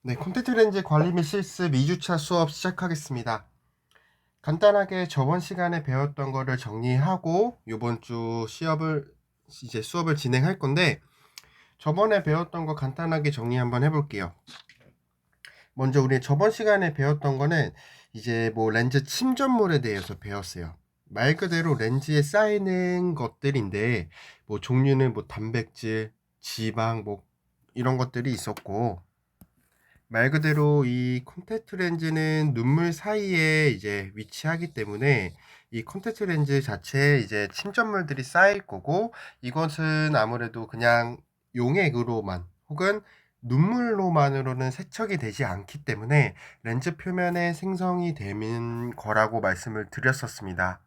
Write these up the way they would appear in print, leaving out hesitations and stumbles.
네, 콘택트 렌즈 관리 및 실습 2주차 수업 시작하겠습니다. 간단하게 저번 시간에 배웠던 거를 정리하고 이번 주 수업을 진행할 건데, 저번에 배웠던 거 간단하게 정리 한번 해볼게요. 먼저 우리 저번 시간에 배웠던 거는 이제 뭐 렌즈 침전물에 대해서 배웠어요. 말 그대로 렌즈에 쌓이는 것들인데, 뭐 종류는 뭐 단백질, 지방, 뭐 이런 것들이 있었고, 말 그대로 이 콘택트 렌즈는 눈물 사이에 이제 위치하기 때문에 이 콘택트 렌즈 자체에 이제 침전물들이 쌓일 거고, 이것은 아무래도 그냥 용액으로만 혹은 눈물로만으로는 세척이 되지 않기 때문에 렌즈 표면에 생성이 되는 거라고 말씀을 드렸었습니다.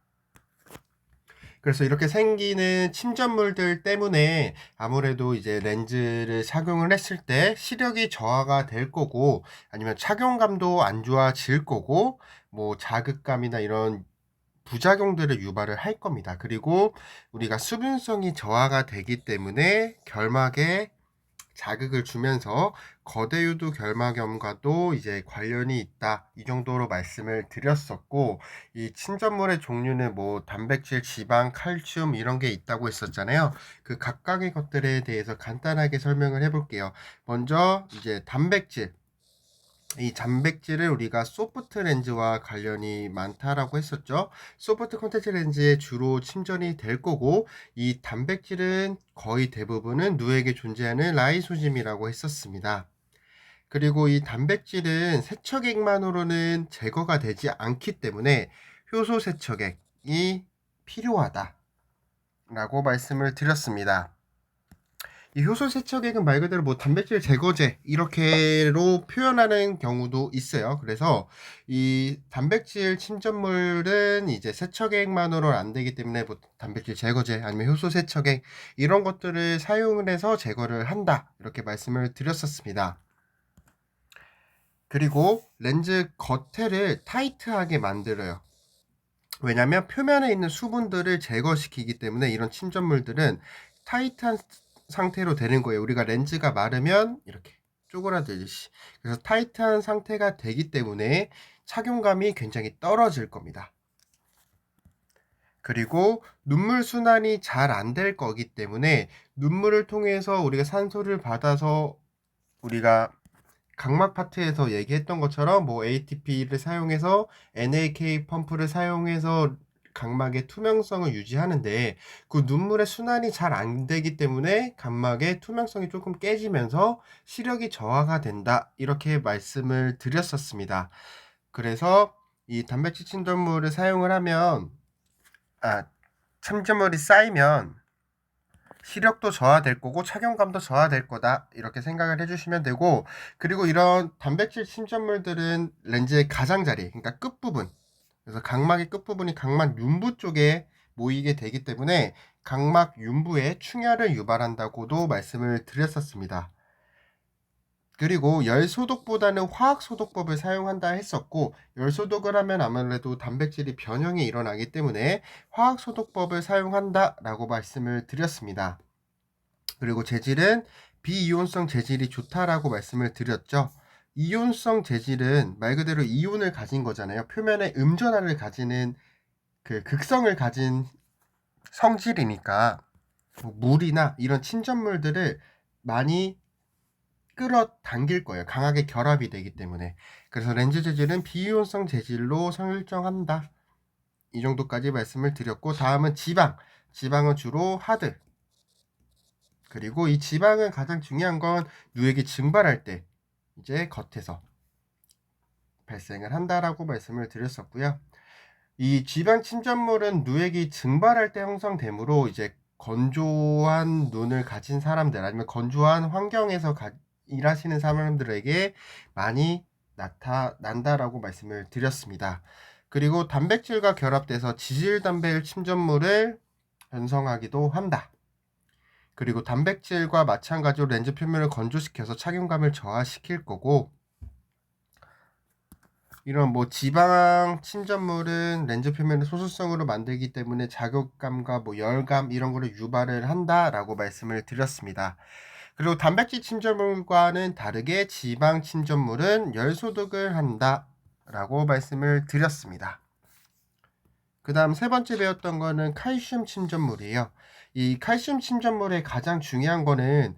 그래서 이렇게 생기는 침전물들 때문에 아무래도 이제 렌즈를 착용을 했을 때 시력이 저하가 될 거고, 아니면 착용감도 안 좋아질 거고, 뭐 자극감이나 이런 부작용들을 유발을 할 겁니다. 그리고 우리가 수분성이 저하가 되기 때문에 결막에 자극을 주면서 거대유두 결막염과도 이제 관련이 있다, 이 정도로 말씀을 드렸었고, 이 침전물의 종류는 뭐 단백질, 지방, 칼슘 이런 게 있다고 했었잖아요. 그 각각의 것들에 대해서 간단하게 설명을 해볼게요. 먼저 이제 단백질, 이 단백질을 우리가 소프트 렌즈와 관련이 많다라고 했었죠. 소프트 콘택트 렌즈에 주로 침전이 될 거고, 이 단백질은 거의 대부분은 누에게 존재하는 라이소즘이라고 했었습니다. 그리고 이 단백질은 세척액만으로는 제거가 되지 않기 때문에 효소 세척액이 필요하다라고 말씀을 드렸습니다. 이 효소 세척액은 말 그대로 뭐 단백질 제거제 이렇게로 표현하는 경우도 있어요. 그래서 이 단백질 침전물은 이제 세척액만으로는 안 되기 때문에 뭐 단백질 제거제 아니면 효소 세척액 이런 것들을 사용을 해서 제거를 한다, 이렇게 말씀을 드렸었습니다. 그리고 렌즈 겉에를 타이트하게 만들어요. 왜냐하면 표면에 있는 수분들을 제거시키기 때문에 이런 침전물들은 타이트한 상태로 되는 거예요. 우리가 렌즈가 마르면 이렇게 쪼그라들듯이. 그래서 타이트한 상태가 되기 때문에 착용감이 굉장히 떨어질 겁니다. 그리고 눈물 순환이 잘 안 될 거기 때문에 눈물을 통해서 우리가 산소를 받아서 우리가 각막 파트에서 얘기했던 것처럼 뭐 ATP를 사용해서 NAK 펌프를 사용해서 각막의 투명성을 유지하는데, 그 눈물의 순환이 잘 안 되기 때문에 각막의 투명성이 조금 깨지면서 시력이 저하가 된다, 이렇게 말씀을 드렸었습니다. 그래서 이 단백질 침전물을 사용을 하면 침전물이 쌓이면 시력도 저하될 거고 착용감도 저하될 거다, 이렇게 생각을 해주시면 되고, 그리고 이런 단백질 침전물들은 렌즈의 가장자리, 그러니까 끝부분, 그래서 각막의 끝부분이 각막 윤부 쪽에 모이게 되기 때문에 각막 윤부에 충혈을 유발한다고도 말씀을 드렸었습니다. 그리고 열소독보다는 화학소독법을 사용한다 했었고, 열소독을 하면 아무래도 단백질이 변형이 일어나기 때문에 화학소독법을 사용한다 라고 말씀을 드렸습니다. 그리고 재질은 비이온성 재질이 좋다라고 말씀을 드렸죠. 이온성 재질은 말 그대로 이온을 가진 거잖아요. 표면에 음전하를 가지는 그 극성을 가진 성질이니까 뭐 물이나 이런 침전물들을 많이 끌어당길 거예요. 강하게 결합이 되기 때문에. 그래서 렌즈 재질은 비이온성 재질로 설정한다, 이 정도까지 말씀을 드렸고, 다음은 지방. 지방은 주로 하드. 그리고 이 지방은 가장 중요한 건 누액이 증발할 때 이제 겉에서 발생을 한다라고 말씀을 드렸었고요. 이 지방 침전물은 누액이 증발할 때 형성되므로 이제 건조한 눈을 가진 사람들 아니면 건조한 환경에서 일하시는 사람들에게 많이 나타난다라고 말씀을 드렸습니다. 그리고 단백질과 결합돼서 지질단백 침전물을 변성하기도 한다. 그리고 단백질과 마찬가지로 렌즈 표면을 건조시켜서 착용감을 저하시킬 거고, 이런 뭐 지방 침전물은 렌즈 표면을 소수성으로 만들기 때문에 자극감과 뭐 열감 이런 거를 유발을 한다라고 말씀을 드렸습니다. 그리고 단백질 침전물과는 다르게 지방 침전물은 열 소독을 한다 라고 말씀을 드렸습니다. 그 다음 세 번째 배웠던 거는 칼슘 침전물이에요. 이 칼슘 침전물의 가장 중요한 거는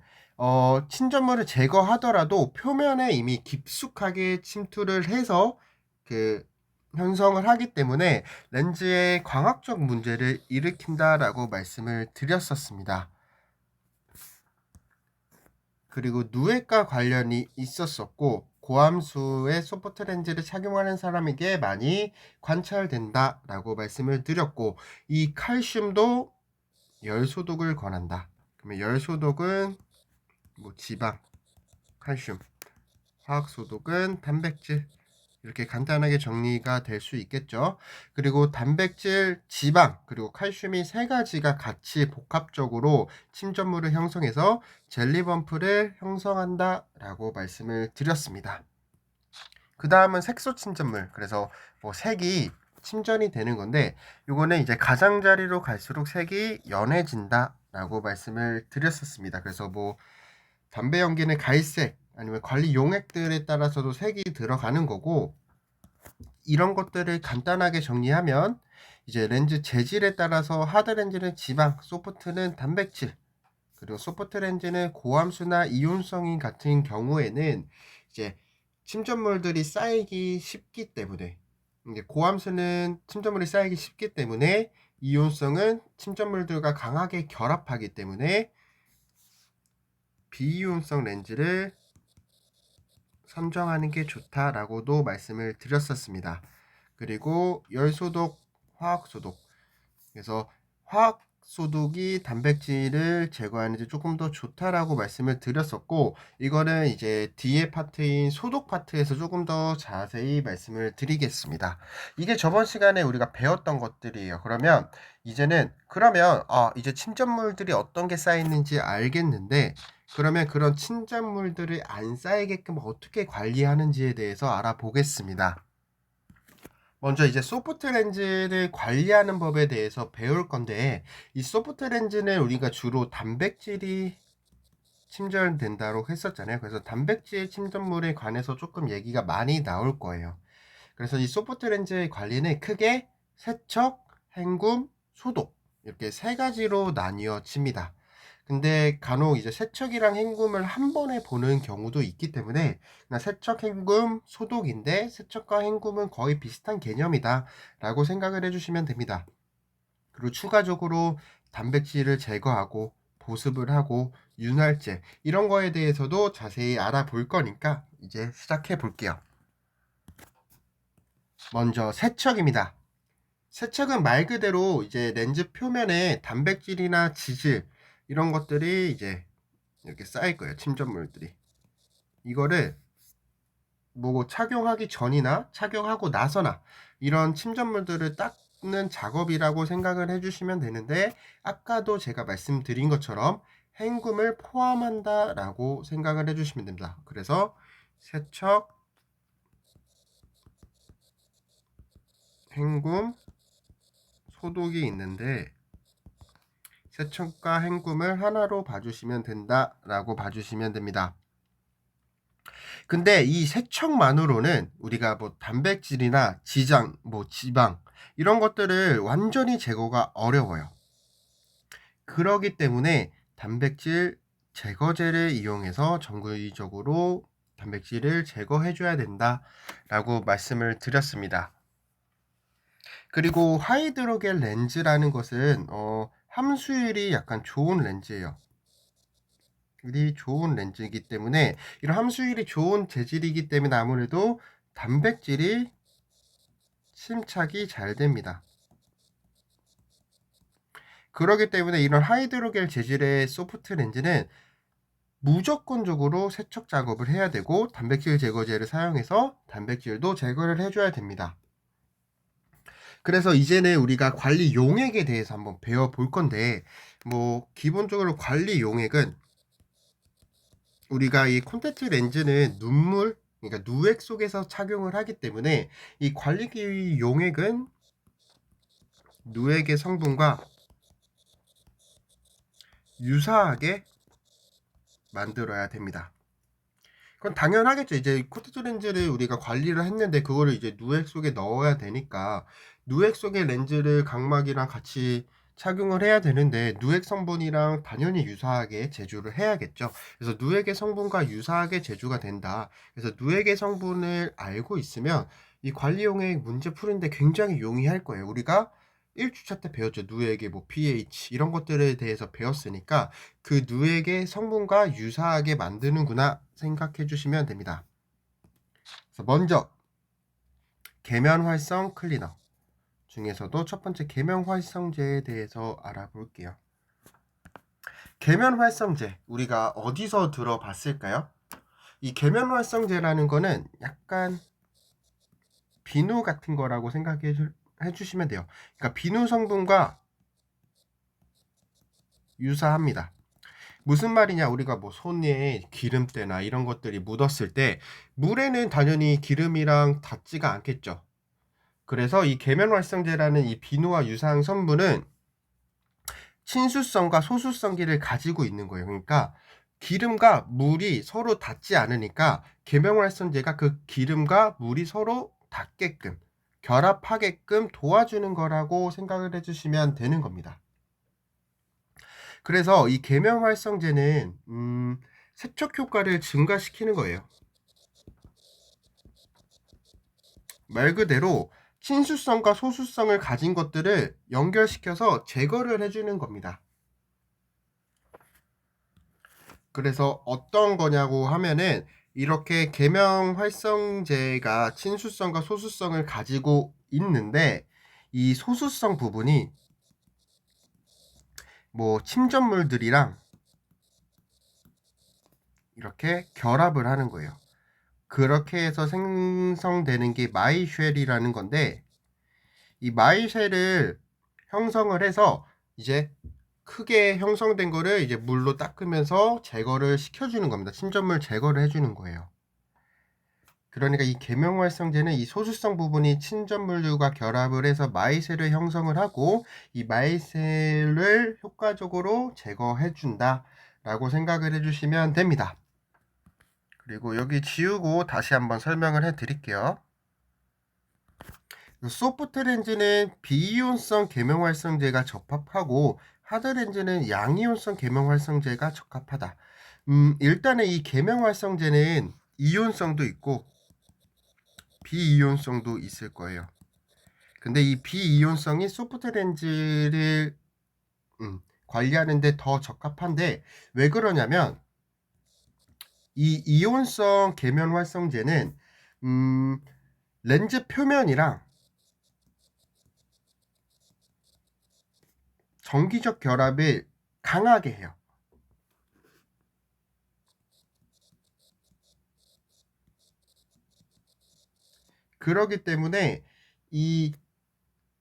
침전물을 제거하더라도 표면에 이미 깊숙하게 침투를 해서 그 형성을 하기 때문에 렌즈에 광학적 문제를 일으킨다라고 말씀을 드렸었습니다. 그리고 누액과 관련이 있었었고 고함수의 소프트 렌즈를 착용하는 사람에게 많이 관찰된다라고 말씀을 드렸고, 이 칼슘도 열 소독을 권한다. 그러면 열 소독은 뭐 지방, 칼슘, 화학 소독은 단백질, 이렇게 간단하게 정리가 될 수 있겠죠. 그리고 단백질, 지방, 그리고 칼슘이 세 가지가 같이 복합적으로 침전물을 형성해서 젤리범프를 형성한다 라고 말씀을 드렸습니다. 그 다음은 색소 침전물, 그래서 뭐 색이 침전이 되는 건데, 요거는 이제 가장자리로 갈수록 색이 연해진다 라고 말씀을 드렸었습니다. 그래서 뭐 담배 연기는 갈색, 아니면 관리 용액들에 따라서도 색이 들어가는 거고, 이런 것들을 간단하게 정리하면 이제 렌즈 재질에 따라서 하드 렌즈는 지방, 소프트는 단백질, 그리고 소프트 렌즈는 고함수나 이온성인 같은 경우에는 이제 침전물들이 쌓이기 쉽기 때문에, 이제 고함수는 침전물이 쌓이기 쉽기 때문에, 이온성은 침전물들과 강하게 결합하기 때문에 비이온성 렌즈를 선정하는 게 좋다라고도 말씀을 드렸었습니다. 그리고 열소독, 화학소독. 그래서 화학소독이 단백질을 제거하는데 조금 더 좋다라고 말씀을 드렸었고, 이거는 이제 뒤에 파트인 소독 파트에서 조금 더 자세히 말씀을 드리겠습니다. 이게 저번 시간에 우리가 배웠던 것들이에요. 그러면 이제는 이제 침전물들이 어떤 게 쌓이는지 알겠는데, 그러면 그런 침전물들을 안 쌓이게끔 어떻게 관리하는지에 대해서 알아보겠습니다. 먼저 이제 소프트 렌즈를 관리하는 법에 대해서 배울 건데, 이 소프트 렌즈는 우리가 주로 단백질이 침전된다고 했었잖아요. 그래서 단백질 침전물에 관해서 조금 얘기가 많이 나올 거예요. 그래서 이 소프트 렌즈의 관리는 크게 세척, 헹굼, 소독, 이렇게 세 가지로 나뉘어집니다. 근데 간혹 이제 세척이랑 헹굼을 한 번에 보는 경우도 있기 때문에 그냥 세척, 헹굼, 소독인데 세척과 헹굼은 거의 비슷한 개념이다 라고 생각을 해주시면 됩니다. 그리고 추가적으로 단백질을 제거하고 보습을 하고 윤활제, 이런 거에 대해서도 자세히 알아볼 거니까 이제 시작해 볼게요. 먼저 세척입니다. 세척은 말 그대로 이제 렌즈 표면에 단백질이나 지질, 이런 것들이 이제 이렇게 쌓일 거예요. 침전물들이. 이거를 뭐 착용하기 전이나 착용하고 나서나 이런 침전물들을 닦는 작업이라고 생각을 해주시면 되는데, 아까도 제가 말씀드린 것처럼 헹굼을 포함한다 라고 생각을 해주시면 됩니다. 그래서 세척, 헹굼, 소독이 있는데, 세척과 헹굼을 하나로 봐주시면 된다 라고 봐주시면 됩니다. 근데 이 세척만으로는 우리가 뭐 단백질이나 지장, 뭐 지방, 이런 것들을 완전히 제거가 어려워요. 그러기 때문에 단백질 제거제를 이용해서 정기적으로 단백질을 제거해줘야 된다라고 말씀을 드렸습니다. 그리고 하이드로겔 렌즈라는 것은 함수율이 약간 좋은 렌즈예요. 이 좋은 렌즈이기 때문에, 이런 함수율이 좋은 재질이기 때문에 아무래도 단백질이 침착이 잘 됩니다. 그렇기 때문에 이런 하이드로겔 재질의 소프트 렌즈는 무조건적으로 세척 작업을 해야 되고 단백질 제거제를 사용해서 단백질도 제거를 해줘야 됩니다. 그래서 이제는 우리가 관리 용액에 대해서 한번 배워볼 건데, 뭐 기본적으로 관리 용액은 우리가 이 콘택트 렌즈는 눈물, 그러니까 누액 속에서 착용을 하기 때문에 이 관리기 용액은 누액의 성분과 유사하게 만들어야 됩니다. 그건 당연하겠죠. 이제 콘택트 렌즈를 우리가 관리를 했는데 그거를 이제 누액 속에 넣어야 되니까 누액 속에 렌즈를 각막이랑 같이 착용을 해야 되는데 누액 성분이랑 당연히 유사하게 제조를 해야겠죠. 그래서 누액의 성분과 유사하게 제조가 된다. 그래서 누액의 성분을 알고 있으면 이 관리용액 문제 푸는데 굉장히 용이할 거예요. 우리가 1주차 때 배웠죠. 누액의 뭐 pH 이런 것들에 대해서 배웠으니까 그 누액의 성분과 유사하게 만드는구나 생각해 주시면 됩니다. 그래서 먼저 계면활성 클리너 중에서도 첫 번째 계면활성제에 대해서 알아볼게요. 계면활성제 우리가 어디서 들어봤을까요? 이 계면활성제라는 거는 약간 비누 같은 거라고 생각해 주시면 돼요. 그러니까 비누 성분과 유사합니다. 무슨 말이냐, 우리가 뭐 손에 기름때나 이런 것들이 묻었을 때 물에는 당연히 기름이랑 닿지가 않겠죠. 그래서 이 계면활성제라는 이 비누와 유사한 성분은 친수성과 소수성기를 가지고 있는 거예요. 그러니까 기름과 물이 서로 닿지 않으니까 계면활성제가 그 기름과 물이 서로 닿게끔 결합하게끔 도와주는 거라고 생각을 해주시면 되는 겁니다. 그래서 이 계면활성제는 세척 효과를 증가시키는 거예요. 말 그대로 친수성과 소수성을 가진 것들을 연결시켜서 제거를 해주는 겁니다. 그래서 어떤 거냐고 하면은 이렇게 계면활성제가 친수성과 소수성을 가지고 있는데 이 소수성 부분이 뭐 침전물들이랑 이렇게 결합을 하는 거예요. 그렇게 해서 생성되는 게 마이쉘이라는 건데 이 마이쉘을 형성을 해서 이제 크게 형성된 거를 이제 물로 닦으면서 제거를 시켜주는 겁니다. 침전물 제거를 해주는 거예요. 그러니까 이 계면활성제는 이 소수성 부분이 침전물류가 결합을 해서 마이셀을 형성을 하고 이 마이셀을 효과적으로 제거해준다 라고 생각을 해주시면 됩니다. 그리고 여기 지우고 다시 한번 설명을 해드릴게요. 소프트 렌즈는 비이온성 계면활성제가 적합하고 하드 렌즈는 양이온성 계면활성제가 적합하다. 일단은 이 계면활성제는 이온성도 있고 비이온성도 있을 거예요. 근데 이 비이온성이 소프트 렌즈를 관리하는데 더 적합한데 왜 그러냐면 이 이온성 계면활성제는 렌즈 표면이랑 정기적 결합을 강하게 해요. 그러기 때문에 이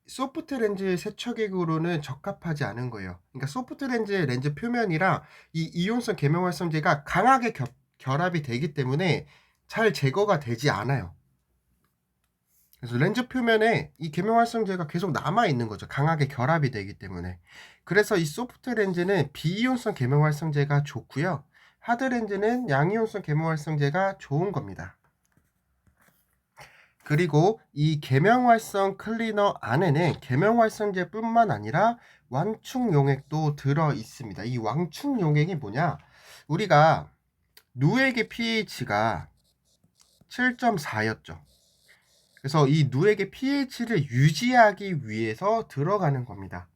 소프트 렌즈 세척액으로는 적합하지 않은 거예요. 그러니까 소프트 렌즈의 렌즈 표면이랑 이 이온성 계면활성제가 강하게 결합이 되기 때문에 잘 제거가 되지 않아요. 그래서 렌즈 표면에 이 계면활성제가 계속 남아 있는 거죠. 강하게 결합이 되기 때문에. 그래서 이 소프트 렌즈는 비이온성 계면활성제가 좋고요. 하드 렌즈는 양이온성 계면활성제가 좋은 겁니다. 그리고 이 계면활성 클리너 안에는 계면활성제뿐만 아니라 왕충용액도 들어 있습니다. 이 왕충용액이 뭐냐? 우리가 누액의 pH가 7.4였죠. 그래서 이 누액의 pH를 유지하기 위해서 들어가는 겁니다.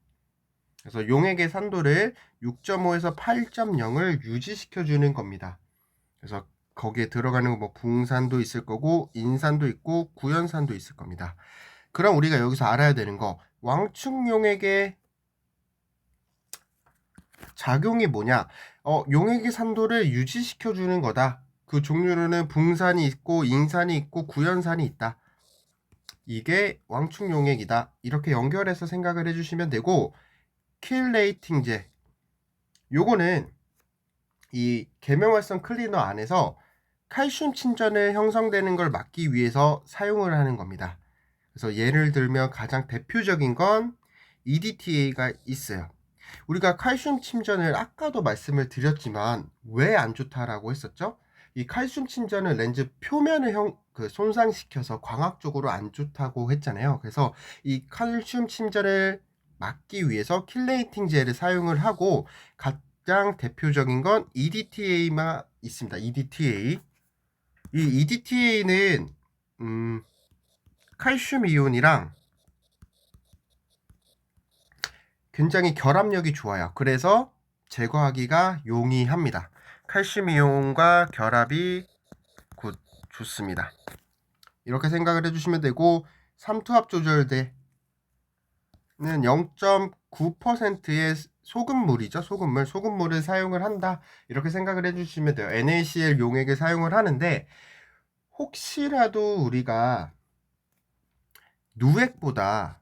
그래서 용액의 산도를 6.5에서 8.0을 유지시켜주는 겁니다. 그래서 거기에 들어가는 뭐 붕산도 있을 거고 인산도 있고 구연산도 있을 겁니다. 그럼 우리가 여기서 알아야 되는 거 왕충용액의 작용이 뭐냐? 용액의 산도를 유지시켜주는 거다. 그 종류로는 붕산이 있고 인산이 있고 구연산이 있다. 이게 왕충용액이다. 이렇게 연결해서 생각을 해주시면 되고 킬레이팅제 요거는 이 계면활성 클리너 안에서 칼슘 침전을 형성되는 걸 막기 위해서 사용을 하는 겁니다. 그래서 예를 들면 가장 대표적인 건 EDTA가 있어요. 우리가 칼슘 침전을 아까도 말씀을 드렸지만 왜 안 좋다라고 했었죠? 이 칼슘 침전은 렌즈 표면을 손상시켜서 광학적으로 안 좋다고 했잖아요. 그래서 이 칼슘 침전을 막기 위해서 킬레이팅 젤을 사용을 하고, 가장 대표적인 건 EDTA만 있습니다. EDTA. 이 EDTA는 칼슘 이온이랑 굉장히 결합력이 좋아요. 그래서 제거하기가 용이합니다. 칼슘 이온과 결합이 좋습니다. 이렇게 생각을 해주시면 되고, 삼투압 조절대는 0.9%의 소금물이죠. 소금물을 사용을 한다, 이렇게 생각을 해주시면 돼요. NaCl 용액을 사용을 하는데, 혹시라도 우리가 누액보다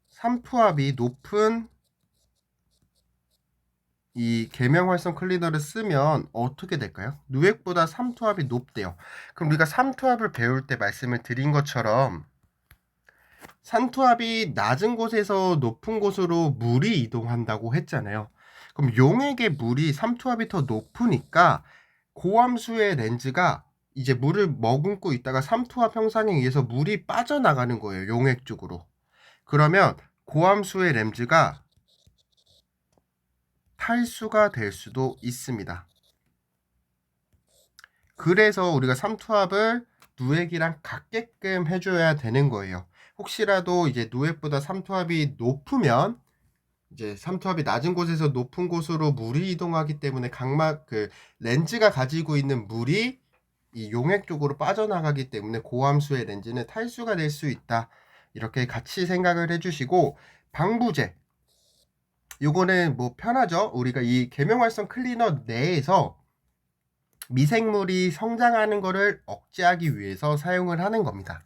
삼투압이 높은 이 계명활성 클리너를 쓰면 어떻게 될까요? 누액보다 삼투압이 높대요. 그럼 우리가 삼투압을 배울 때 말씀을 드린 것처럼 삼투압이 낮은 곳에서 높은 곳으로 물이 이동한다고 했잖아요. 그럼 용액의 물이 삼투압이 더 높으니까 고함수의 렌즈가 이제 물을 머금고 있다가 삼투압 형상에 의해서 물이 빠져나가는 거예요. 용액 쪽으로. 그러면 고함수의 렌즈가 탈수가 될 수도 있습니다. 그래서 우리가 삼투압을 누액이랑 같게끔 해줘야 되는 거예요. 혹시라도 이제 누액보다 삼투압이 높으면, 이제 삼투압이 낮은 곳에서 높은 곳으로 물이 이동하기 때문에 렌즈가 가지고 있는 물이 이 용액 쪽으로 빠져나가기 때문에 고함수의 렌즈는 탈수가 될 수 있다, 이렇게 같이 생각을 해주시고, 방부제, 요거는 뭐 편하죠. 우리가 이 계명활성 클리너 내에서 미생물이 성장하는 것을 억제하기 위해서 사용을 하는 겁니다.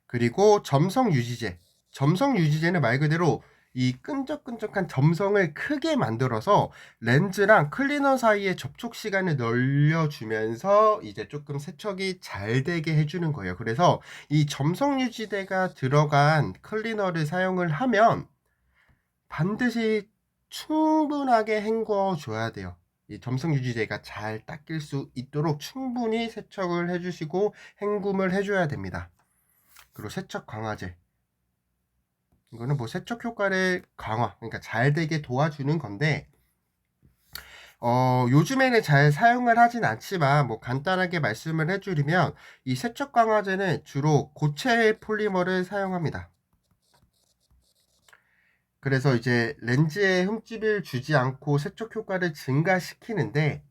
그리고 점성 유지제는 말 그대로 이 끈적끈적한 점성을 크게 만들어서 렌즈랑 클리너 사이의 접촉 시간을 늘려주면서 이제 조금 세척이 잘 되게 해주는 거예요. 그래서 이 점성 유지제가 들어간 클리너를 사용을 하면 반드시 충분하게 헹궈 줘야 돼요. 이 점성 유지제가 잘 닦일 수 있도록 충분히 세척을 해주시고 헹굼을 해줘야 됩니다. 그리고 세척 강화제, 이거는 뭐 세척 효과를 그러니까 잘 되게 도와주는 건데, 요즘에는 잘 사용을 하진 않지만 뭐 간단하게 말씀을 해드리면, 이 세척 강화제는 주로 고체 폴리머를 사용합니다. 그래서 이제 렌즈에 흠집을 주지 않고 세척 효과를 증가시키는데,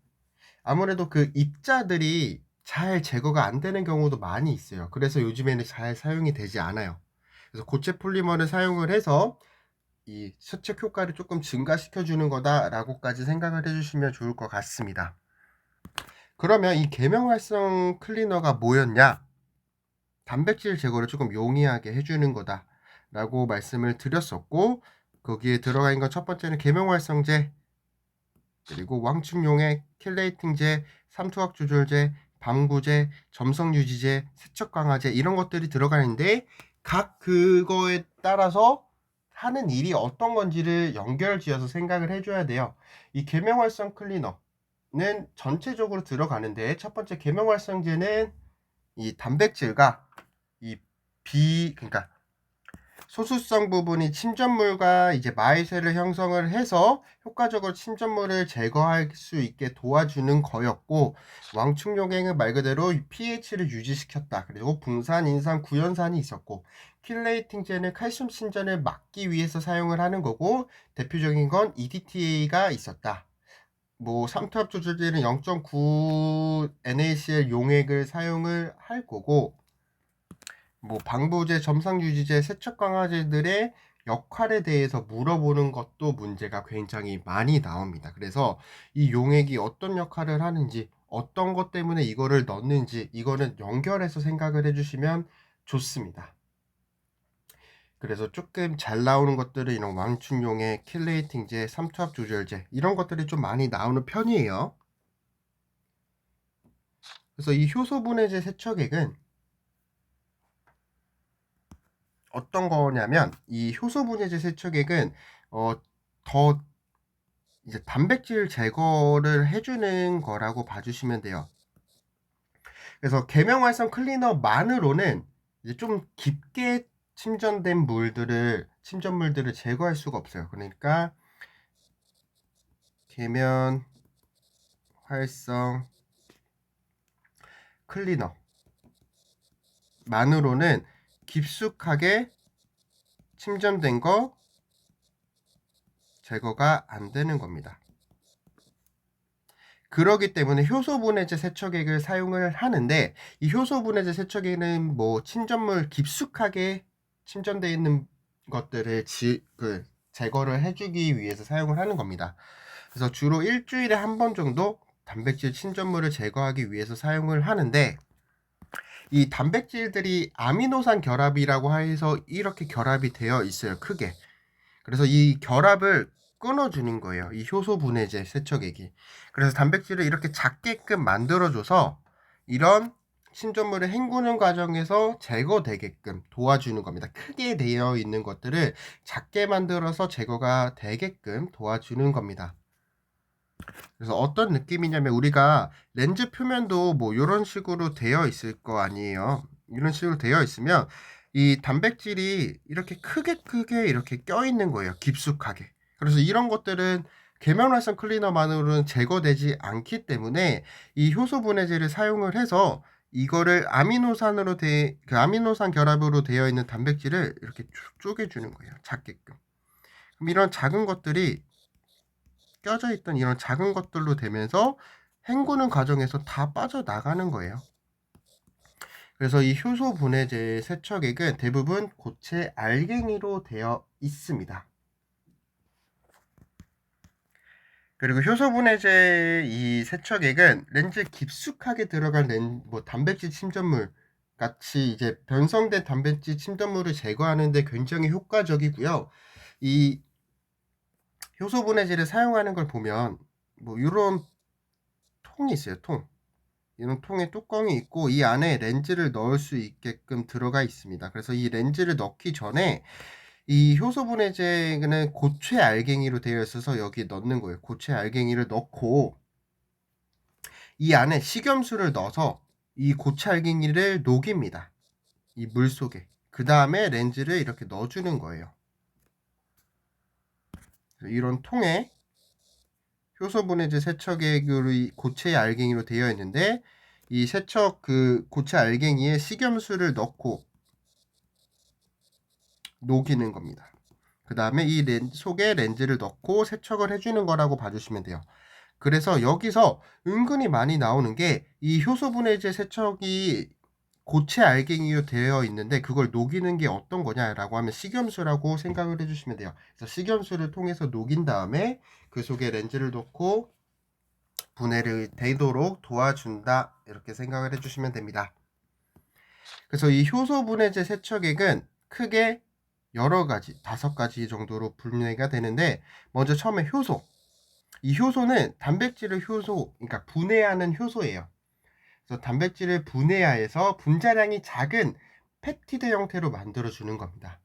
아무래도 그 입자들이 잘 제거가 안 되는 경우도 많이 있어요. 그래서 요즘에는 잘 사용이 되지 않아요. 그래서 고체 폴리머를 사용을 해서 이 세척 효과를 조금 증가시켜 주는 거다라고까지 생각을 해주시면 좋을 것 같습니다. 그러면 이 계명활성 클리너가 뭐였냐? 단백질 제거를 조금 용이하게 해주는 거다 라고 말씀을 드렸었고, 거기에 들어가 있는 건 첫 번째는 계명활성제, 그리고 왕충용액, 킬레이팅제, 삼투압 조절제, 방부제, 점성유지제, 세척강화제, 이런 것들이 들어가는데, 각 그거에 따라서 하는 일이 어떤 건지를 연결지어서 생각을 해줘야 돼요. 이 계명활성 클리너는 전체적으로 들어가는데, 첫 번째 계명활성제는 이 단백질과 그러니까 소수성 부분이 침전물과 이제 마이셀을 형성을 해서 효과적으로 침전물을 제거할 수 있게 도와주는 거였고, 왕충용액은 말 그대로 pH를 유지시켰다. 그리고 붕산, 인산, 구연산이 있었고, 킬레이팅제는 칼슘 침전을 막기 위해서 사용을 하는 거고, 대표적인 건 EDTA가 있었다. 뭐 삼투압 조절제는 0.9 NaCl 용액을 사용을 할 거고, 뭐 방부제, 점성유지제, 세척강화제들의 역할에 대해서 물어보는 것도 문제가 굉장히 많이 나옵니다. 그래서 이 용액이 어떤 역할을 하는지, 어떤 것 때문에 이거를 넣는지, 이거는 연결해서 생각을 해주시면 좋습니다. 그래서 조금 잘 나오는 것들은 이런 왕충용액, 킬레이팅제, 삼투압 조절제, 이런 것들이 좀 많이 나오는 편이에요. 그래서 이 효소분해제 세척액은 어떤 거냐면, 이 효소분해제 세척액은 더 이제 단백질 제거를 해주는 거라고 봐주시면 돼요. 그래서 계명활성 클리너만으로는 이제 좀 깊게 침전물들을 제거할 수가 없어요. 그러니까 계면활성 클리너만으로는 깊숙하게 침전된 거 제거가 안 되는 겁니다. 그러기 때문에 효소분해제 세척액을 사용을 하는데, 이 효소분해제 세척액은 뭐 침전물 깊숙하게 침전되어 있는 것들을 제거를 해주기 위해서 사용을 하는 겁니다. 그래서 주로 일주일에 한 번 정도 단백질 침전물을 제거하기 위해서 사용을 하는데, 이 단백질들이 아미노산 결합이라고 해서 이렇게 결합이 되어 있어요, 크게. 그래서 이 결합을 끊어주는 거예요, 이 효소 분해제 세척액이. 그래서 단백질을 이렇게 작게끔 만들어줘서 이런 침전물을 헹구는 과정에서 제거되게끔 도와주는 겁니다. 크게 되어 있는 것들을 작게 만들어서 제거가 되게끔 도와주는 겁니다. 그래서 어떤 느낌이냐면, 우리가 렌즈 표면도 뭐 이런 식으로 되어 있을 거 아니에요. 이런 식으로 되어 있으면 이 단백질이 이렇게 크게 이렇게 껴 있는 거예요, 깊숙하게. 그래서 이런 것들은 계면활성 클리너만으로는 제거되지 않기 때문에 이 효소 분해제를 사용을 해서 이거를 아미노산 결합으로 되어 있는 단백질을 이렇게 쪼개주는 거예요, 작게끔. 그럼 이런 작은 것들이 껴져 있던 이런 작은 것들로 되면서 헹구는 과정에서 다 빠져나가는 거예요. 그래서 이 효소 분해제 세척액은 대부분 고체 알갱이로 되어 있습니다. 그리고 효소 분해제 이 세척액은 렌즈에 깊숙하게 들어간 단백질 침전물 같이 이제 변성된 단백질 침전물을 제거하는 데 굉장히 효과적이고요. 이 효소 분해제를 사용하는 걸 보면 뭐 이런 통이 있어요, 이런 통에 뚜껑이 있고 이 안에 렌즈를 넣을 수 있게끔 들어가 있습니다. 그래서 이 렌즈를 넣기 전에 이 효소 분해제는 고체 알갱이로 되어 있어서 여기 넣는 거예요. 고체 알갱이를 넣고 이 안에 식염수를 넣어서 이 고체 알갱이를 녹입니다, 이 물 속에. 그 다음에 렌즈를 이렇게 넣어주는 거예요. 이런 통에 효소 분해제 세척액으로 고체 알갱이로 되어 있는데, 이 고체 알갱이에 식염수를 넣고 녹이는 겁니다. 그 다음에 이 속에 렌즈를 넣고 세척을 해주는 거라고 봐주시면 돼요. 그래서 여기서 은근히 많이 나오는 게, 이 효소 분해제 세척이 고체 알갱이로 되어 있는데 그걸 녹이는 게 어떤 거냐라고 하면 식염수라고 생각을 해주시면 돼요. 그래서 식염수를 통해서 녹인 다음에 그 속에 렌즈를 넣고 분해를 되도록 도와준다, 이렇게 생각을 해주시면 됩니다. 그래서 이 효소 분해제 세척액은 크게 여러 가지, 5가지 정도로 분류가 되는데, 먼저 처음에 효소. 이 효소는 단백질을 그러니까 분해하는 효소예요. 그래서 단백질을 분해하여서 분자량이 작은 펩티드 형태로 만들어주는 겁니다.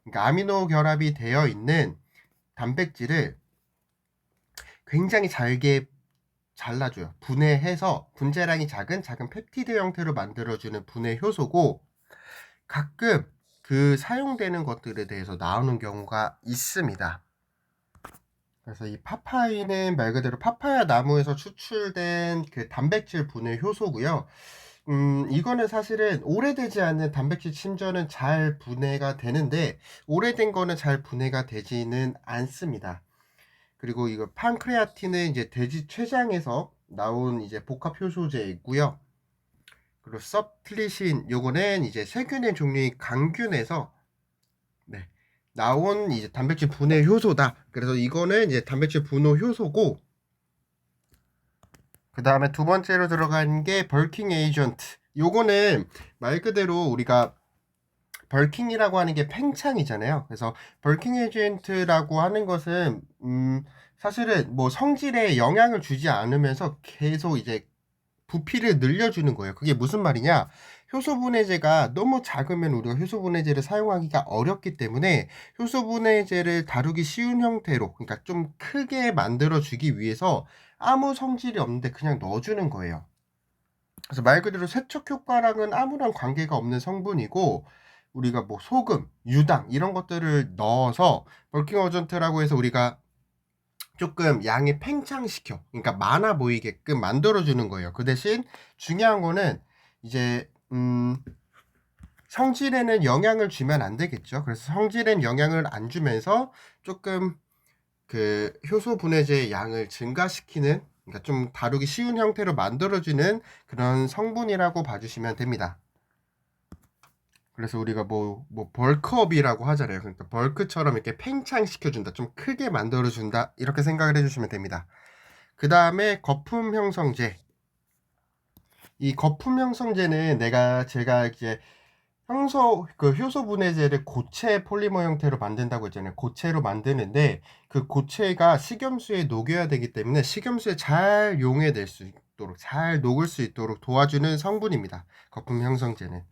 그러니까 아미노 결합이 되어 있는 단백질을 굉장히 잘게 잘라줘요. 분해해서 분자량이 작은 펩티드 형태로 만들어주는 분해 효소고, 가끔 그 사용되는 것들에 대해서 나오는 경우가 있습니다. 그래서 이 파파이는 말 그대로 파파야 나무에서 추출된 그 단백질 분해 효소고요. 이거는 사실은 오래되지 않은 단백질 침전은 잘 분해가 되는데, 오래된 거는 잘 분해가 되지는 않습니다. 그리고 이거 판크레아틴은 이제 돼지 췌장에서 나온 이제 복합 효소제이고요. 그리고 서플리신, 요거는 이제 세균의 종류인 강균에서 나온 이제 단백질 분해 효소다. 그래서 이거는 이제 단백질 분해 효소고, 그 다음에 두 번째로 들어간 게 벌킹 에이전트. 요거는 말 그대로 우리가 벌킹이라고 하는 게 팽창이잖아요. 그래서 벌킹 에이전트라고 하는 것은 사실은 뭐 성질에 영향을 주지 않으면서 계속 이제 부피를 늘려주는 거예요. 그게 무슨 말이냐? 효소 분해제가 너무 작으면 우리가 효소 분해제를 사용하기가 어렵기 때문에 효소 분해제를 다루기 쉬운 형태로, 그러니까 좀 크게 만들어 주기 위해서 아무 성질이 없는데 그냥 넣어 주는 거예요. 그래서 말 그대로 세척 효과랑은 아무런 관계가 없는 성분이고, 우리가 뭐 소금, 유당 이런 것들을 넣어서 벌킹 어전트라고 해서 우리가 조금 양이 팽창시켜, 그러니까 많아 보이게끔 만들어 주는 거예요. 그 대신 중요한 거는 이제 성질에는 영향을 주면 안 되겠죠. 그래서 성질엔 영향을 안 주면서 조금 그 효소 분해제의 양을 증가시키는, 그러니까 좀 다루기 쉬운 형태로 만들어주는 그런 성분이라고 봐주시면 됩니다. 그래서 우리가 뭐 벌크업이라고 하잖아요. 그러니까 벌크처럼 이렇게 팽창시켜준다, 좀 크게 만들어준다, 이렇게 생각을 해주시면 됩니다. 그 다음에 거품 형성제. 이 거품 형성제는 제가 이제 효소 분해제를 고체 폴리머 형태로 만든다고 했잖아요. 고체로 만드는데 그 고체가 식염수에 녹여야 되기 때문에 식염수에 잘 용해될 수 있도록, 잘 녹을 수 있도록 도와주는 성분입니다. 거품 형성제는.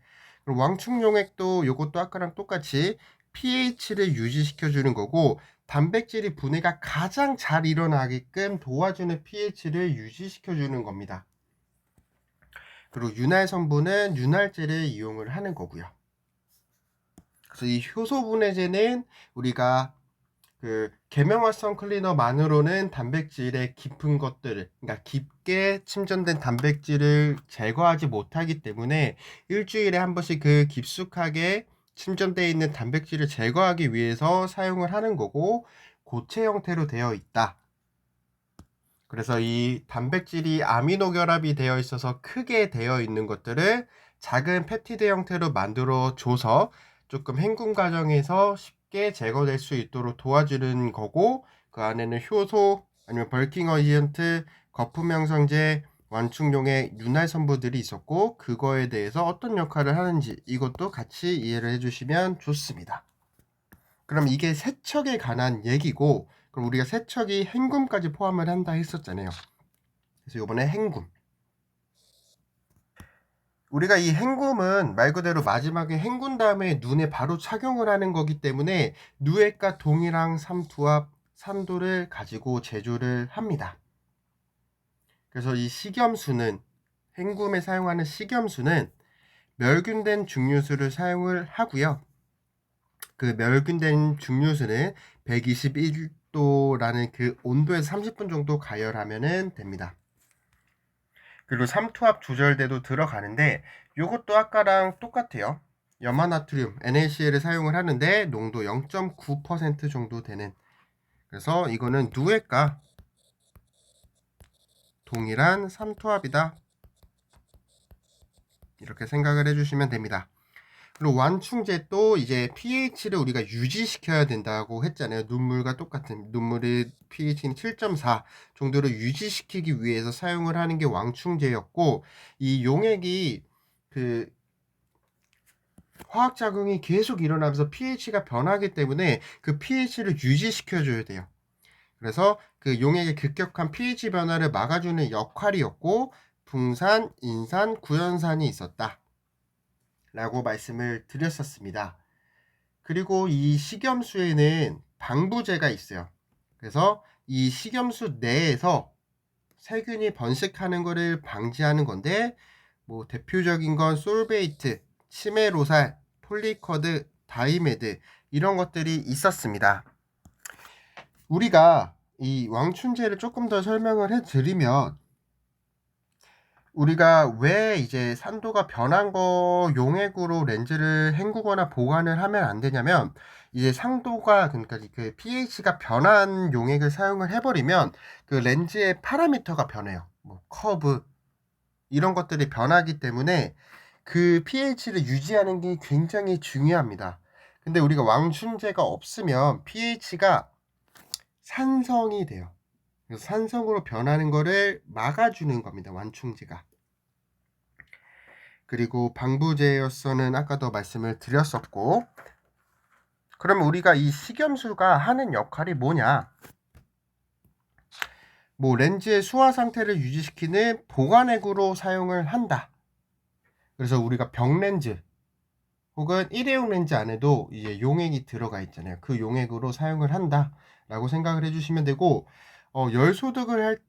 그리고 왕충용액도 요것도 아까랑 똑같이 pH를 유지시켜 주는 거고, 단백질이 분해가 가장 잘 일어나게끔 도와주는 pH를 유지시켜 주는 겁니다. 그리고 윤활 성분은 윤활제를 이용을 하는 거고요. 그래서 이 효소 분해제는 우리가 그 계명활성 클리너만으로는 단백질의 깊은 것들을, 그러니까 깊게 침전된 단백질을 제거하지 못하기 때문에 일주일에 한 번씩 그 깊숙하게 침전되어 있는 단백질을 제거하기 위해서 사용을 하는 거고, 고체 형태로 되어 있다. 그래서 이 단백질이 아미노 결합이 되어 있어서 크게 되어 있는 것들을 작은 펩티드 형태로 만들어 줘서 조금 헹굼 과정에서 쉽게 제거될 수 있도록 도와주는 거고, 그 안에는 효소 아니면 벌킹 어지언트, 거품 형성제, 완충용의 윤활 성분들이 있었고, 그거에 대해서 어떤 역할을 하는지 이것도 같이 이해를 해주시면 좋습니다. 그럼 이게 세척에 관한 얘기고, 그럼 우리가 세척이 헹굼까지 포함을 한다 했었잖아요. 그래서 요번에 헹굼. 우리가 이 헹굼은 말 그대로 마지막에 헹군 다음에 눈에 바로 착용을 하는 거기 때문에 누에가 동이랑 삼투압, 산도를 가지고 제조를 합니다. 그래서 이 식염수는, 헹굼에 사용하는 식염수는 멸균된 증류수를 사용을 하고요. 그 멸균된 증류수는 121도라는 그 온도에서 30분 정도 가열하면 됩니다. 그리고 삼투압 조절대도 들어가는데 이것도 아까랑 똑같아요. 염화나트륨 NaCl을 사용을 하는데 농도 0.9% 정도 되는, 그래서 이거는 누에가 동일한 삼투압이다, 이렇게 생각을 해주시면 됩니다. 그리고 완충제 또 이제 pH를 우리가 유지시켜야 된다고 했잖아요. 눈물과 똑같은, 눈물의 pH는 7.4 정도로 유지시키기 위해서 사용을 하는 게 왕충제였고, 이 용액이 그 화학작용이 계속 일어나면서 pH가 변하기 때문에 그 pH를 유지시켜줘야 돼요. 그래서 그 용액의 급격한 pH 변화를 막아주는 역할이었고, 붕산, 인산, 구연산이 있었다 라고 말씀을 드렸었습니다. 그리고 이 식염수에는 방부제가 있어요. 그래서 이 식염수 내에서 세균이 번식하는 것을 방지하는 건데, 뭐 대표적인 건 솔베이트, 치메로살, 폴리커드, 다이메드 이런 것들이 있었습니다. 우리가 이 왕춘제를 조금 더 설명을 해드리면, 우리가 왜 이제 산도가 변한 거 용액으로 렌즈를 헹구거나 보관을 하면 안 되냐면, 이제 상도가, 그러니까 그 pH가 변한 용액을 사용을 해버리면 그 렌즈의 파라미터가 변해요. 뭐 커브 이런 것들이 변하기 때문에 그 pH를 유지하는 게 굉장히 중요합니다. 근데 우리가 왕춘제가 없으면 pH가 산성이 돼요. 그래서 산성으로 변하는 거를 막아주는 겁니다, 완충제가. 그리고 방부제로서는 아까도 말씀을 드렸었고, 그러면 우리가 이 식염수가 하는 역할이 뭐냐? 뭐 렌즈의 수화 상태를 유지시키는 보관액으로 사용을 한다. 그래서 우리가 병렌즈 혹은 일회용 렌즈 안에도 이제 용액이 들어가 있잖아요. 그 용액으로 사용을 한다라고 생각을 해주시면 되고, 열 소득을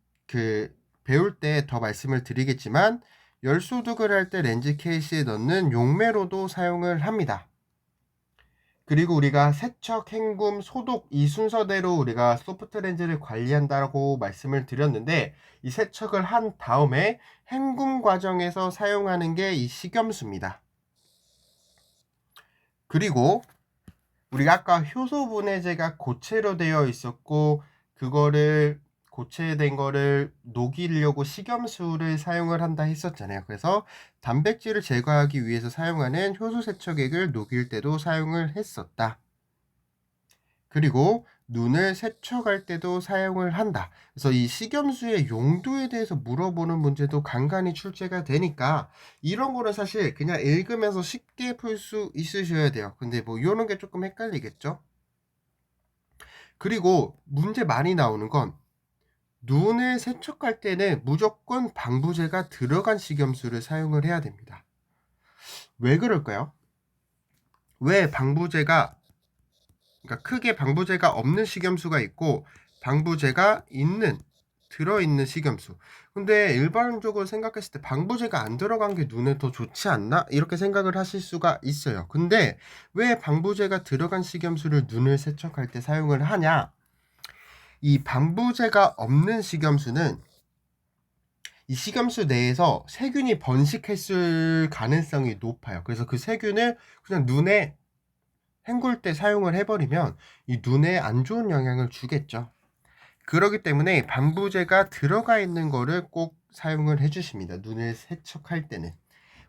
배울 때 더 말씀을 드리겠지만, 열 소득을 할 때 렌즈 케이스에 넣는 용매로도 사용을 합니다. 그리고 우리가 세척, 헹굼, 소독 이 순서대로 우리가 소프트 렌즈를 관리한다고 말씀을 드렸는데, 이 세척을 한 다음에 헹굼 과정에서 사용하는 게 이 식염수입니다. 그리고 우리가 아까 효소 분해제가 고체로 되어 있었고, 그거를 고체된 거를 녹이려고 식염수를 사용을 한다 했었잖아요. 그래서 단백질을 제거하기 위해서 사용하는 효소 세척액을 녹일 때도 사용을 했었다. 그리고 눈을 세척할 때도 사용을 한다. 그래서 이 식염수의 용도에 대해서 물어보는 문제도 간간히 출제가 되니까 이런 거는 사실 그냥 읽으면서 쉽게 풀 수 있으셔야 돼요. 근데 뭐 이런 게 조금 헷갈리겠죠? 그리고 문제 많이 나오는 건 눈을 세척할 때는 무조건 방부제가 들어간 식염수를 사용을 해야 됩니다. 왜 그럴까요? 왜 방부제가 그러니까 크게 방부제가 없는 식염수가 있고 방부제가 들어있는 식염수. 근데 일반적으로 생각했을 때 방부제가 안 들어간 게 눈에 더 좋지 않나? 이렇게 생각을 하실 수가 있어요. 근데 왜 방부제가 들어간 식염수를 눈을 세척할 때 사용을 하냐? 이 방부제가 없는 식염수는 이 식염수 내에서 세균이 번식했을 가능성이 높아요. 그래서 그 세균을 그냥 눈에 헹굴 때 사용을 해버리면 이 눈에 안 좋은 영향을 주겠죠. 그렇기 때문에 방부제가 들어가 있는 거를 꼭 사용을 해주십니다. 눈을 세척할 때는.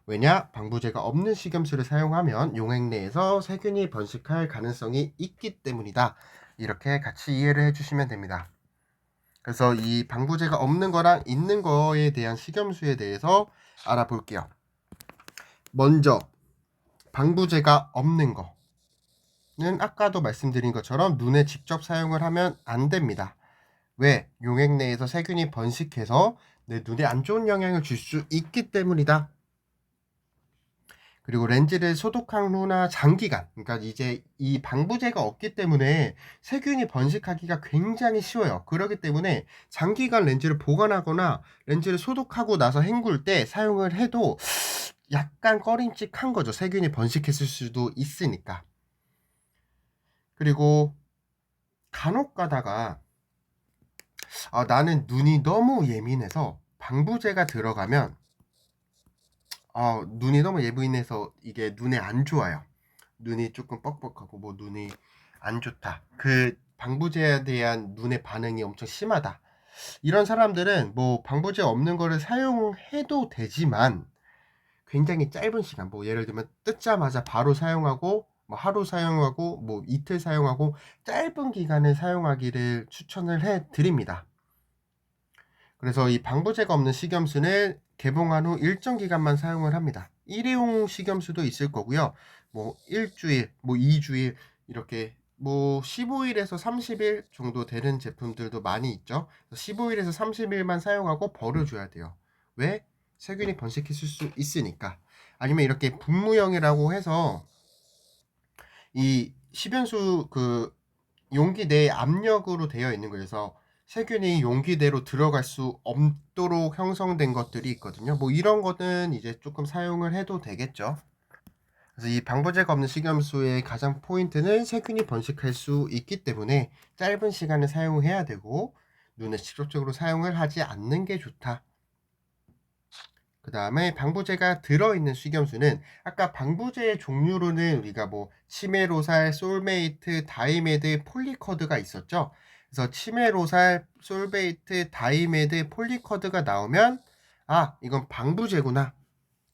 왜냐? 방부제가 없는 식염수를 사용하면 용액 내에서 세균이 번식할 가능성이 있기 때문이다. 이렇게 같이 이해를 해주시면 됩니다. 그래서 이 방부제가 없는 거랑 있는 거에 대한 식염수에 대해서 알아볼게요. 먼저 방부제가 없는 거는 아까도 말씀드린 것처럼 눈에 직접 사용을 하면 안 됩니다. 왜? 용액 내에서 세균이 번식해서 내 눈에 안 좋은 영향을 줄 수 있기 때문이다. 그리고 렌즈를 소독한 후나 장기간, 그러니까 이제 이 방부제가 없기 때문에 세균이 번식하기가 굉장히 쉬워요. 그렇기 때문에 장기간 렌즈를 보관하거나 렌즈를 소독하고 나서 헹굴 때 사용을 해도 약간 꺼림칙한 거죠. 세균이 번식했을 수도 있으니까. 그리고 간혹 가다가 나는 눈이 너무 예민해서 방부제가 들어가면 눈이 너무 예민해서 이게 눈에 안 좋아요. 눈이 조금 뻑뻑하고 뭐 눈이 안 좋다. 그 방부제에 대한 눈의 반응이 엄청 심하다. 이런 사람들은 뭐 방부제 없는 거를 사용해도 되지만 굉장히 짧은 시간, 뭐 예를 들면 뜯자마자 바로 사용하고 뭐 하루 사용하고 뭐 이틀 사용하고 짧은 기간을 사용하기를 추천을 해 드립니다. 그래서 이 방부제가 없는 식염수는 개봉한 후 일정 기간만 사용을 합니다. 일회용 식염수도 있을 거고요. 뭐 일주일, 뭐 2주일 이렇게 뭐 15일에서 30일 정도 되는 제품들도 많이 있죠. 15일에서 30일만 사용하고 버려줘야 돼요. 왜? 세균이 번식했을 수 있으니까. 아니면 이렇게 분무형이라고 해서 이 식염수 그 용기 내에 압력으로 되어 있는 거여서 세균이 용기 내로 들어갈 수 없도록 형성된 것들이 있거든요. 뭐 이런 거는 이제 조금 사용을 해도 되겠죠. 그래서 이 방부제가 없는 식염수의 가장 포인트는 세균이 번식할 수 있기 때문에 짧은 시간을 사용해야 되고 눈에 직접적으로 사용을 하지 않는 게 좋다. 그 다음에 방부제가 들어있는 식염수는 아까 방부제의 종류로는 우리가 뭐 치메로살, 솔메이트, 다이메드, 폴리커드가 있었죠. 그래서 치메로살, 솔베이트, 다이메드, 폴리커드가 나오면 이건 방부제구나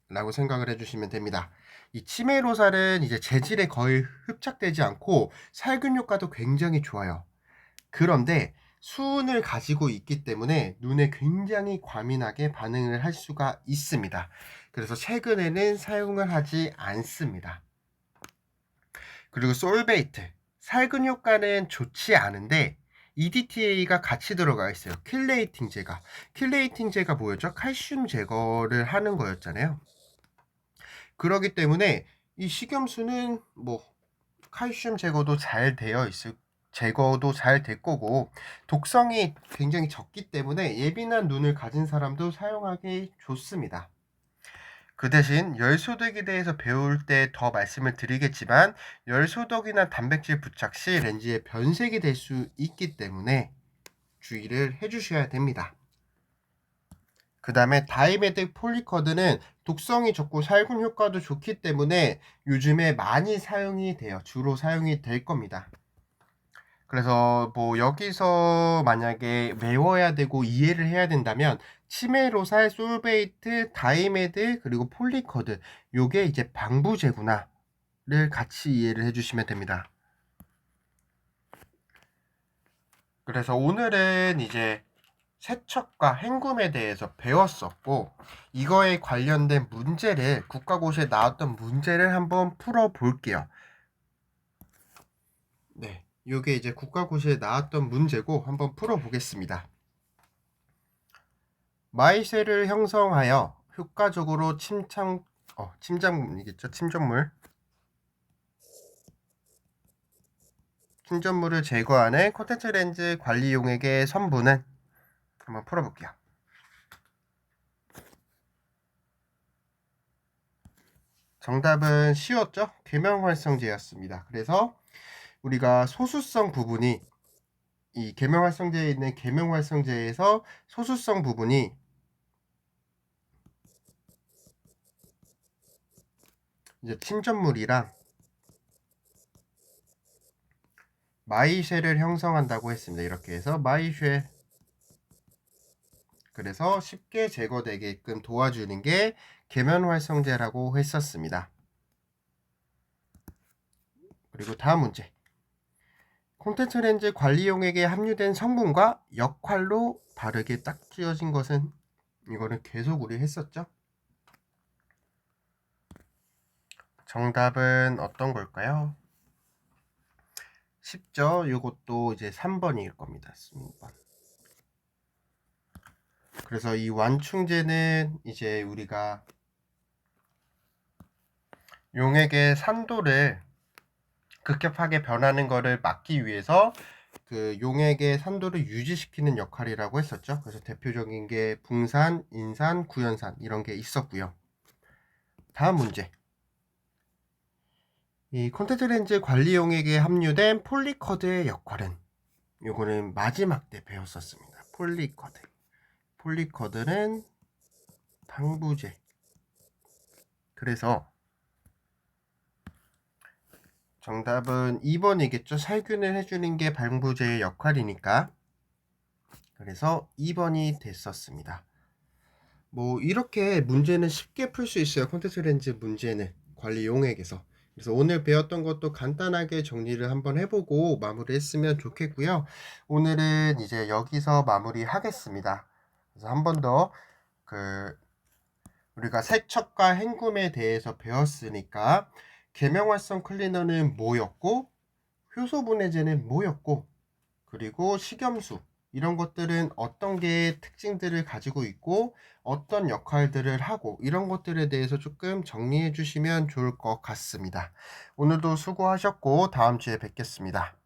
라고 생각을 해주시면 됩니다. 이 치메로살은 이제 재질에 거의 흡착되지 않고 살균 효과도 굉장히 좋아요. 그런데 수은을 가지고 있기 때문에 눈에 굉장히 과민하게 반응을 할 수가 있습니다. 그래서 최근에는 사용을 하지 않습니다. 그리고 솔베이트, 살균 효과는 좋지 않은데 EDTA가 같이 들어가 있어요. 킬레이팅제가 뭐였죠? 칼슘 제거를 하는 거였잖아요. 그러기 때문에 이 식염수는 뭐 칼슘 제거도 잘 될 거고, 독성이 굉장히 적기 때문에 예민한 눈을 가진 사람도 사용하기 좋습니다. 그 대신 열소독에 대해서 배울 때 더 말씀을 드리겠지만, 열소독이나 단백질 부착 시 렌즈에 변색이 될 수 있기 때문에 주의를 해주셔야 됩니다. 그 다음에 다이메드 폴리커드는 독성이 적고 살균 효과도 좋기 때문에 요즘에 많이 사용이 돼요. 주로 사용이 될 겁니다. 그래서 뭐 여기서 만약에 외워야 되고 이해를 해야 된다면 치메로살, 솔베이트, 다이메드 그리고 폴리커드, 요게 이제 방부제구나를 같이 이해를 해주시면 됩니다. 그래서 오늘은 이제 세척과 헹굼에 대해서 배웠었고, 이거에 관련된 문제를, 국가고시에 나왔던 문제를 한번 풀어볼게요. 네, 이게 이제 국가고시에 나왔던 문제고 한번 풀어보겠습니다. 마이셀을 형성하여 효과적으로 침전물을 제거하는 콘택트 렌즈 관리용액의 성분은, 한번 풀어볼게요. 정답은 쉬웠죠? 계명활성제였습니다. 그래서 우리가 소수성 부분이, 이 계명활성제에 있는 계명활성제에서 소수성 부분이 이제 침전물이랑 마이쉘을 형성한다고 했습니다. 이렇게 해서 마이쉘, 그래서 쉽게 제거되게끔 도와주는 게 계면활성제라고 했었습니다. 그리고 다음 문제. 콘택트 렌즈 관리용액에 함유된 성분과 역할로 다르게 딱 지어진 것은, 이거는 계속 우리 했었죠? 정답은 어떤 걸까요? 쉽죠? 이것도 이제 3번일 겁니다. 3번. 그래서 이 완충제는 이제 우리가 용액의 산도를 급격하게 변하는 것을 막기 위해서 그 용액의 산도를 유지시키는 역할이라고 했었죠. 그래서 대표적인 게 붕산, 인산, 구연산 이런 게 있었고요. 다음 문제. 이 콘택트 렌즈 관리 용액에 함유된 폴리커드의 역할은, 요거는 마지막 때 배웠었습니다. 폴리커드는 방부제. 그래서 정답은 2번이겠죠. 살균을 해주는 게 방부제의 역할이니까. 그래서 2번이 됐었습니다. 뭐 이렇게 문제는 쉽게 풀 수 있어요. 콘택트 렌즈 문제는 관리 용액에서. 그래서 오늘 배웠던 것도 간단하게 정리를 한번 해보고 마무리했으면 좋겠고요. 오늘은 이제 여기서 마무리하겠습니다. 그래서 한 번 더 우리가 세척과 헹굼에 대해서 배웠으니까, 계명활성 클리너는 뭐였고, 효소분해제는 뭐였고, 그리고 식염수, 이런 것들은 어떤 게 특징들을 가지고 있고 어떤 역할들을 하고, 이런 것들에 대해서 조금 정리해 주시면 좋을 것 같습니다. 오늘도 수고하셨고 다음 주에 뵙겠습니다.